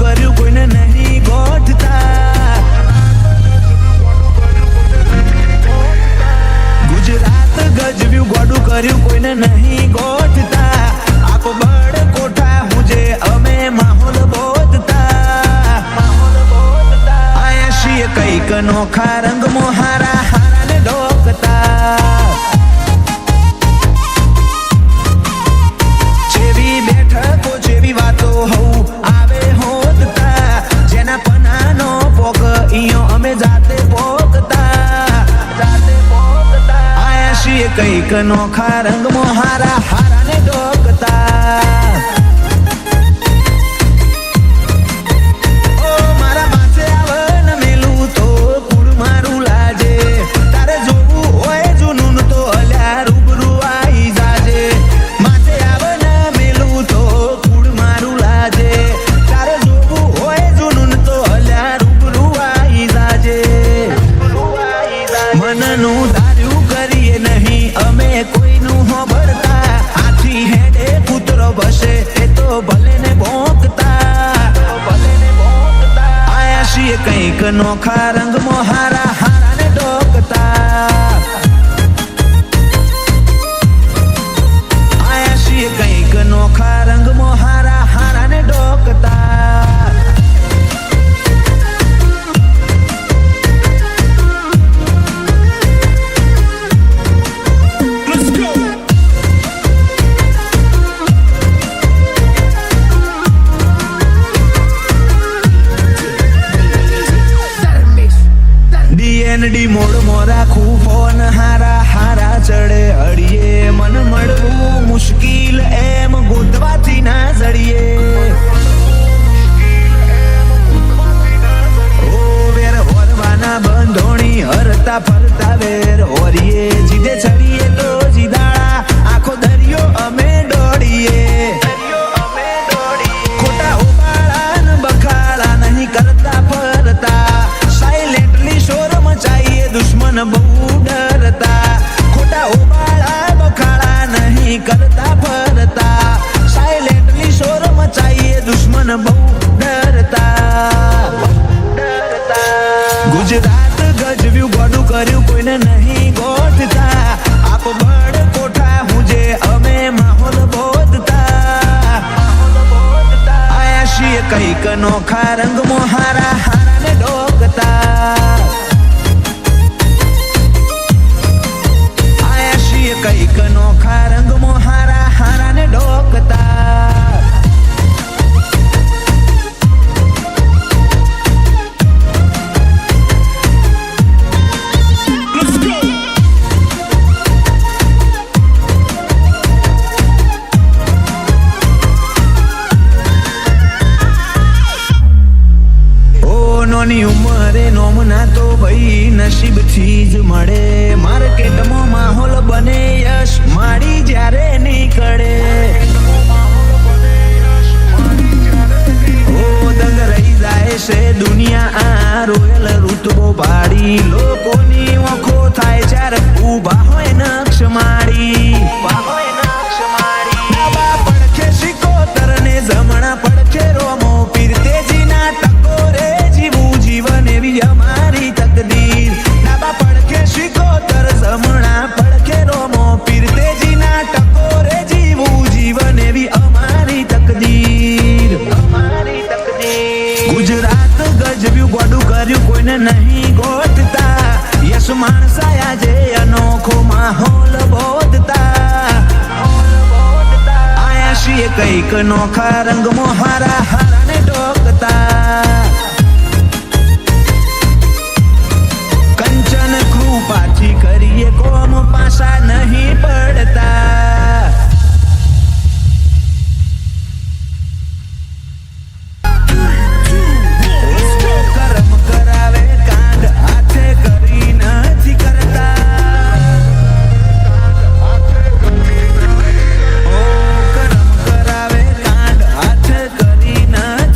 કર્યું કોઈને નહીં ગોઠતા. ગુજરાત ગજવ્યું ગોડું કર્યું કોઈને નહીં ગોઠતા. આપ બળ કોઠા હું જે અમે માહોલ બોધતા. આયા છીએ કઈક નોખા રંગમાં હારા હારાને ડોકતા. જેવી બેઠકો જેવી વાતો હવું આવે હોતતા. જેના પનાનો પોક ઈયો અમે જાતે પોકતા. આયા છીએ કઈક નોખા રંગમાં હારા હારાને ડોકતા. ઓ મારા માથે આવે ને મેલું તો કુડ મારું લાજે. તારે જોવું હોય જૂનું તો અલ્યા રૂબરૂ આઈ જાજે. માથે આવે ને મેલું તો કુડ મારું લાજે. તારે જોવું હોય જૂનું તો અલ્યા રૂબરૂ આઈ જાજે. મનનું ધાર્યું કરીએ નહીં અમે કોઈનું હોબળતા. આથી હેડે કૂતરો બસે એ તો ભલે ને ભોંકતા. આયા છીએ કઈક નોખા રંગમાં હારા હારાને ડોકતા. આયા છીએ કઈક નોખા રંગમાં હારા હારાને ડોકતા. ડીએનડી મોડમાં રાખું ફોન હારા હારા ચડે હળીએ. મન મળવું મુશ્કિલ એમ ગોતવાથી ના જડીએ. ઓ વેર હોરવાના બંધોણી હરતા ફરતા વેર હોરીએ. જીદે ચડીએ તો જીદાળા આખો દરિયો અમે દોડીએ. ખોટા ઉબાળા ને બખાડા નહીં કરતા ફરતા. સાયલેન્ટલી શોર મચાઈએ દુશ્મન બહુ ડરતા. ખોટા ઉબાળા બખાડા નહીં કરતા ફરતા. સાયલેન્ટલી શોર મચાઈએ દુશ્મન બહુ ડરતા. ગુજરાત ગજવ્યું ગોડું કર્યું કોઈને નહીં ગોઠતા. આપ બળ કોઠા હું જે અમે માહોલ બોધતા. આયા છીએ કઈક નોખા રંગમાં હારા હારાને ડોકતા. આયા છીએ કઈક નોખા રંગમાં હારા હારાને ડોકતા. નોની ઉંમરે નોમના તો ભાઈ નસીબથી જ મળે. માર્કેટમાં માહોલ બને યશ માડી જ્યારે નીકળે. ઓ દંગ રહી જાય છે દુનિયા આ રોયલ ઋતુઓ ભાડી. લોકોની ઓખો થાય જ્યારે ઊભા હોય નક્ષ માડી. પડખે સિકોતર ને જમણા પડખે રોમો પીરતેજીના ટકોરે જીવું જીવન એવી અમારી તકદીર. ડાબા પડખે સિકોતર જમણા પડખે રોમો પીરતેજીના ટકોરે જીવું જીવન એવી અમારી તકદીર. ગુજરાત ગજવ્યું ગોડું કર્યું કોઈને નહીં ગોઠતા. યશ માણસાયા જે અનોખો માહોલ બોધતા. આયા છીએ કઈક નોખા રંગમાં હારા હારાને ડોકતા. કંચન કૃપાથી કરીએ કોમ પાસા નહીં પડતા. કરમ કરાવે કાંડ હાથે કરી નથી કરતા. ઓ કરમ કરાવે કાંડ હાથે કરી નથી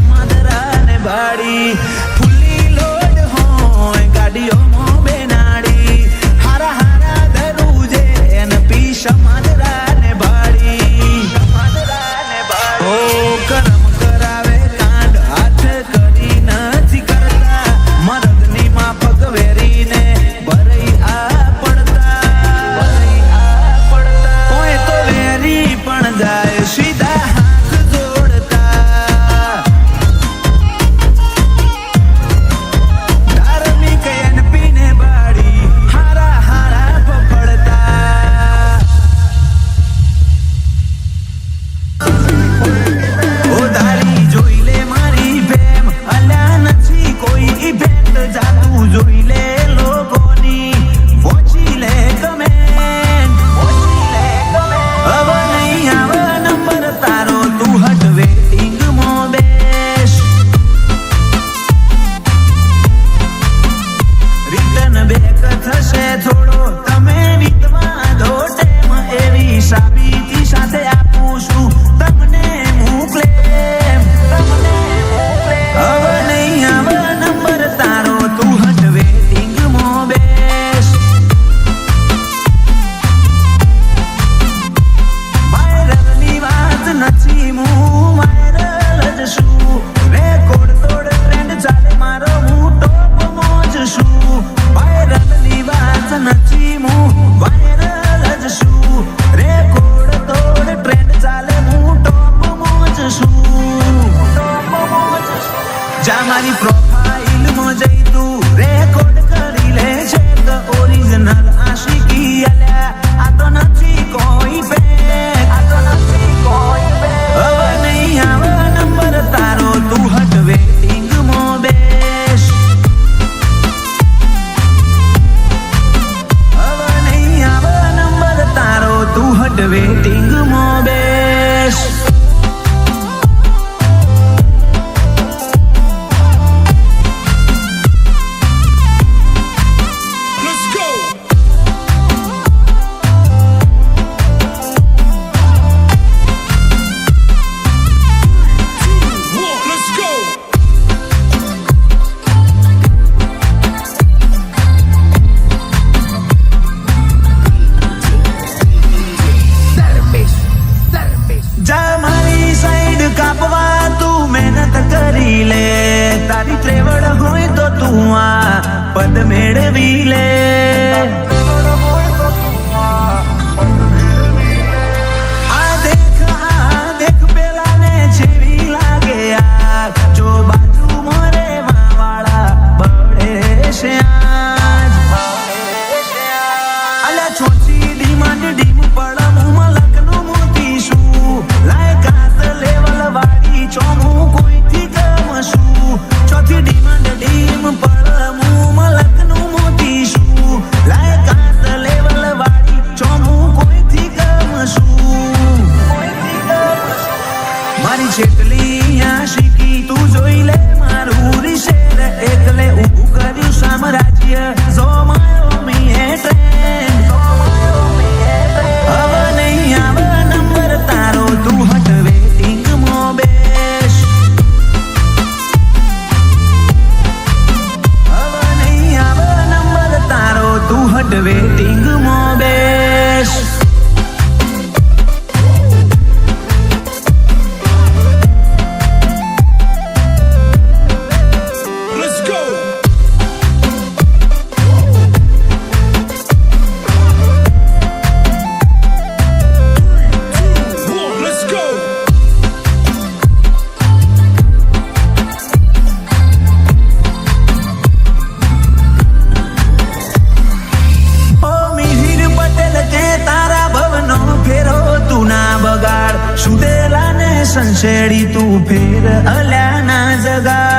સમાદરા ને બાડી ફૂલી લોડ હોય ગાડીઓમાં બેનાડી હારા હારા દરુજે એને પી સમાદરા ને બાડી ઓ કરમ કરાવે કાંડ હાથ કરી નથી કરતા મરદની માફક વેરીને ભરઈ આ પડતા કોઈ તો વેરી પણ જાય સીધા હાથ જોડતા ધાર્મિક એનપી ને બાડી હારા હારા ફફડતા ઓ દાડી જોઈ લે મારી ફેમ અલ્યા નથી કોઈ ઇફેક્ટ જાતું જોઈ લે લોકોની પહોંચી લે કમેન્ટ હવે નહીં આવે નંબર તારો તું હટ વેટિંગમાં બેસ રિટર્ન બેક થશે થોડો તમે વિધવા દો ટેમ એવી સાબિતી સાથે આપું છું તમને મોકલે હવે નહીં આવે નંબર તારો તું હટ વેટિંગમાં બેસ વાયરલની વાત નથી હું વાયરલ જ છું રેકોર્ડ તોડ ટ્રેન્ડ ચાલે મારો હું ટોપમાં જ છું વાયરલની વાત નથી હું વાયરલ જ છું રેકોર્ડ તોડ ટ્રેન્ડ ચાલે હું ટોપમાં જ છું જા મારી પ્રોફાઇલમાં જઈ તું રેકોર્ડ કરી લે છે કે ઓરિજિનલ આશિકી અલ્યા આ તો નથી કોઈ ફેક હવે નહીં આવે નંબર તારો તું હટ વેટિંગમાં બેસ હવે નહીં આવે નંબર તારો તું હટ વેટિંગમાં બેસ Let's go. 2, 1, let's go. જા મારી સાઈડ કાપવા તું મહેનત કરી લે તારી ત્રેવડ હોય તો તું આ પદ મેળવી લે આ દેખ પેલાને જેવી લાગે યાર જો બાજુમાં રહેવા વાળા બળે છે આજ અલ્યા છોટી ડિમાન્ડ ડીમ પડમ મલકનું મોતી શું લાયકાત લેવલ વાળી ચોમું કોઈથી ગમશું ચોથી ડિમાન્ડ ડીમ પડમ મલકનું મોતી શું લાયકાત લેવલ વાળી ચોમું કોઈથી ગમશું મારી જેટલી આશિકી તું જોઈ લે મારું રિશેર એકલે ઊભું કર્યું સામ્રાજ્ય જો મારો મીએ ટ્રેન્ડ હવે નહીં આવે નંબર તારો તું હટ વેટિંગમાં બેસ હવે નહીં આવે નંબર તારો તું હટ વેટિંગમાં બેસ Let's go. 2, 1, let's go. ઓ મિહિર પટેલ કે તારા ભવનો ફેરો તું ના બગાડ સુદેલા ને સંશેડી તું ફેર અલ્યા ના જગા